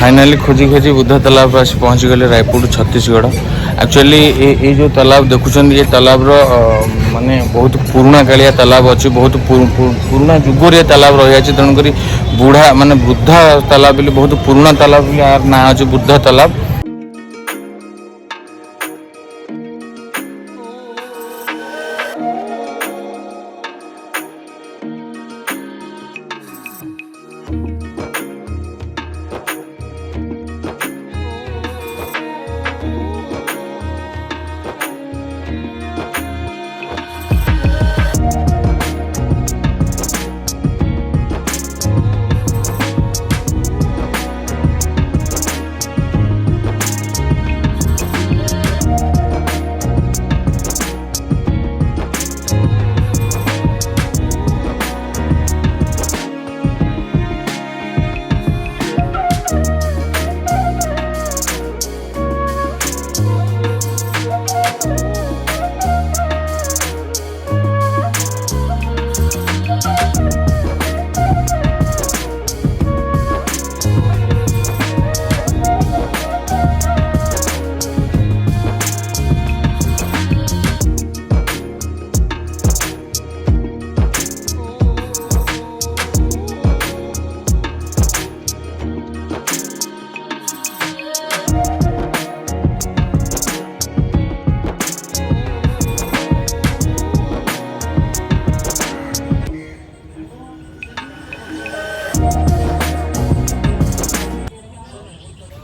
Finally खोजी खोजी बुद्ध तालाब आस पहुँची गले रायपुर छत्तीसगढ़। एक्चुअली ये जो तालाब देखुं ये तालाब माने बहुत पुराना कालिया तालाब अच्छी बहुत पुराना जुगर ये तालाब रही है तेणुक बुढ़ा माने वृद्धा तालाब बहुत पुराना तालाब यार ना अच्छे बुद्ध तालाब।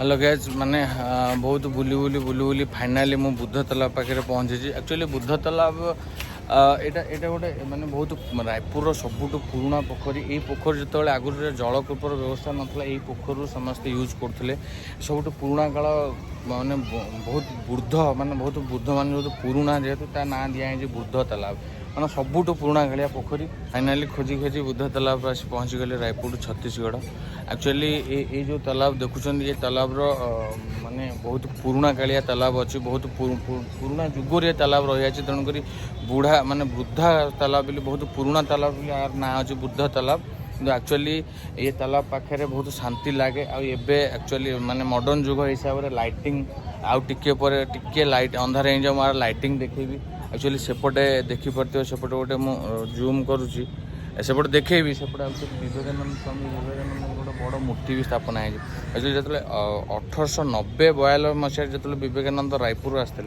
हेलो गाइज माने बहुत बुली बुली फाइनाली मु बुद्ध तालाब पाखे पहुँची। एक्चुअली बुद्ध तालाब एटा गोटे माने बहुत रायपुर सबुठ पुराना पोखरी। ये पोखरी जो आगुरी जलकूपर व्यवस्था नाला ये पोखर समस्ते यूज करते सबुठ पुराना काल माने बहुत बुद्ध माने बहुत पुराना जेहेतु ता ना दिखाई बुद्ध तालाब माने सबुठ पुराना कालिया पोखरी। फाइनाली खोजी खोजी बुद्ध तालाब आस पहुँची गले रायपुर छत्तीसगढ़। एक्चुअली ये जो तालाब देखुं ये तालाब माने बहुत पुराना कालिया तालाब अच्छी बहुत पुराना जुगर ये तालाब रही है तेणुक बुढ़ा माने वृद्धा तालाब बहुत पुराना तालाब यार ना अच्छे बुद्ध तालाब। एक्चुअली ये तालाब पाखे बहुत शांति लगे आबे एक्चुअली माने मॉडर्न जुग हिसाब से लाइटिंग आउ टिके लाइट अंधार हो मार लाइटिंग देखेबी। एक्चुअली सेपटे देखिपे सेपटे गोटे मु जूम करुँची सेपटे देखेबी सेपटे विवेकानंद स्वामी विवेकानंद गोटे बड़ मूर्ति भी स्थापना है। एक्चुअली जो 1890-92 मसीह जो विवेकानंद रायपुर आसते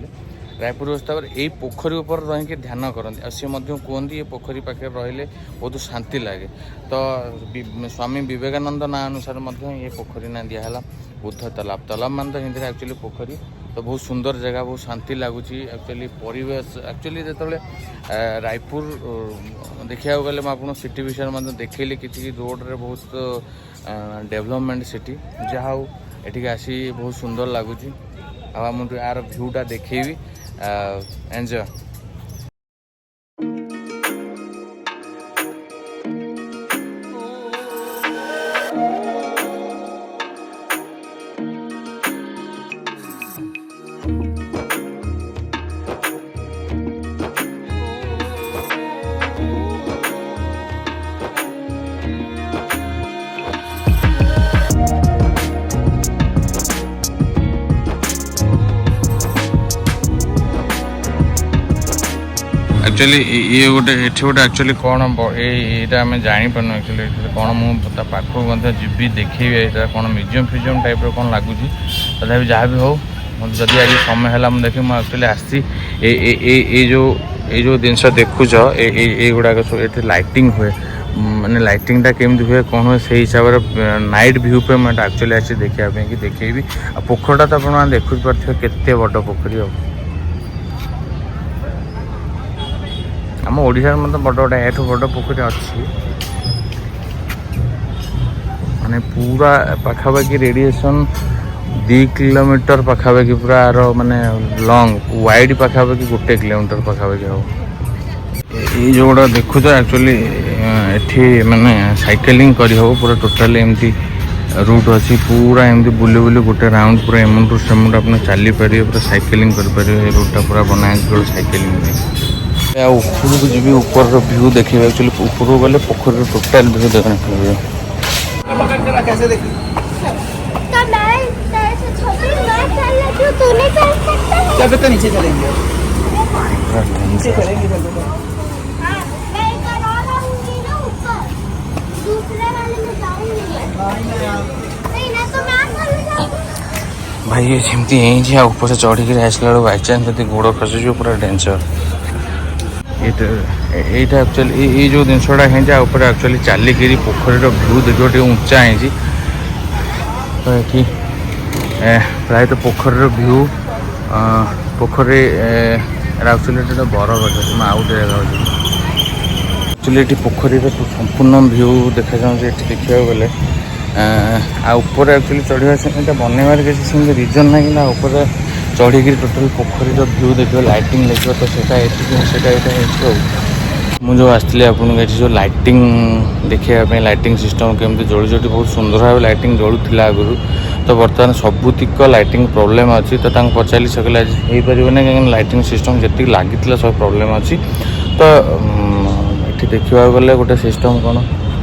रायपुर यही पोखरी उपर रही ध्यान करते सी कहते ये पोखरी पाखे रही बहुत शांति लगे। तो स्वामी विवेकानंद ना अनुसार ये पोखरी ना दिहला बुद्ध तालाब मान तो हिंदी एक्चुअली पोखरी। तो बहुत सुंदर जगह बहुत शांति लगुच। एक्चुअली परिवेश एक्चुअली जो रायपुर देखा गले मुझे सिटी विषय में देखली कि रोड रे बहुत डेवलपमेंट सिटी जहाँ ये आसी बहुत सुंदर लगुच। यार भ्यूटा देखेबी एंजॉय। एक्चुअली ये गोटे एक्चुअली कौन यहाँ आम जापार एक्चुअली कौन मुझे पाखक जी देखे कौन म्यूजियम फ्यूजियम टाइप कौन लगुच तथा जहाँ भी हो जदि आज समय है मुझे देखे मुझे एक्चुअली आसी जो जिनस देखुच ये गुड़ाक ये लाइटिंग हुए माने लाइटिंगटा केमती हुए कौन हुए से हिसाब से नाइट व्यू पे मैं एक्चुअली आसी देखापी कि देखेबी। पोखरटा तो आप देखु पारे केते बड़ पोखरी हो आम ओडिशा मतलब बड़ बड़ा एठू बड़ पोखरी अच्छी माने पूरा पाखापाखि रेडिएशन 2 किलोमीटर पाखापाखि पूरा आर माने लंग वाइड पाखापाखि 1 किलोमीटर पाखापाखि हो। ये जो गोटा देखु तो एक्चुअली एठी माने साइकिलिंग करी हो पूरा टोटली एमती रूट अच्छी पूरा एमती बुले बुले गोटे राउंड पूरा एमुंड टू सेमुंड अपने चली पारे पूरा साइकिलिंग कर पारे। रूटा पूरा बनाए केवल साइकिलिंग नहीं। ऊपर को जी ऊपर व्यू देखिए एक्चुअली ऊपर को गले पोखर टोटाल व्यू देखने को मिले। क्या फिर तो नीचे चलेंगे नीचे चलेंगे चल तो हाँ, मैं एक बार और आऊंगी ना ऊपर, दूसरे वाले में जाऊंगी नहीं ना तो मैं आगे जाऊंगी। भाई ये सेमती यहीं ऊपर चढ़ी आसला बेलू बाई चान्स जब गोड़ खसी पूरा डेंजर এইটা एक्चुअली ये जो जिनसा है एक्चुअली चलिक पोखर भ्यू देखो टे ऊंचा है तो ये प्रायतः पोखर भ्यू पोखर एक्चुअली बरगछ मैं आउट जगह एक्चुअली ये पोखरी संपूर्ण भ्यू देखा जाऊँगी ये देखा गले ऊपर एक्चुअली चढ़ा से बनवार किसी रिजन ना कि ऊपर चढ़ी टोटाल पोखरी भ्यू देखो लाइटिंग देखो तो सेटा मुझे आसती आपको जो लाइटिंग देखा लाइटिंग सिस्टम केमती जलुची बहुत सुंदर भाव लाइटिंग जलूला आगुरी तो बर्तमान सबूतिक लाइटिंग प्रोब्लेम अच्छी तो पचारि से कहले हो पार ना कहीं लाइटिंग सिस्टम जी लगी सब प्रोब्लेम अच्छी तो ये देखा गले गोटे सिस्टम कौन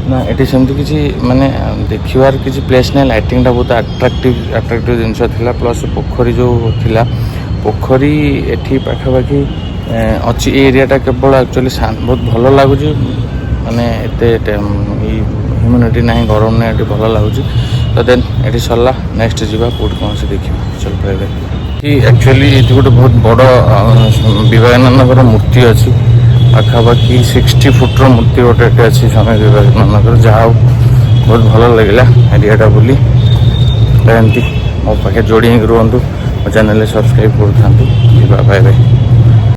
ना ये सेमती किसी माने देखार किसी प्लेस ना लाइटिंग बहुत अट्राक्टिव जिनस था प्लस पोखरी जो थिला पोखरी एठी पाखापाखि अच्छी एरियाटा केवल एक्चुअली बहुत भल लगुच माने ह्यूमिडिटी ना गरम ना ये भल लगुच तो देन ये सरला नेक्स्ट जीवा कौट कौन से देखा चल पाए कि एक्चुअली ये गोटे बहुत बड़ विवेकानंद मूर्ति अच्छी पाखापाखि 60 फुट्र मूर्ति गोटे अच्छी स्वामी विवेकानंद जहाँ बहुत भल लगे एरियाटा बोली एमती मो पाखे जोड़ी रुहतु मो चैनल सब्सक्राइब करूँ बाय बाय।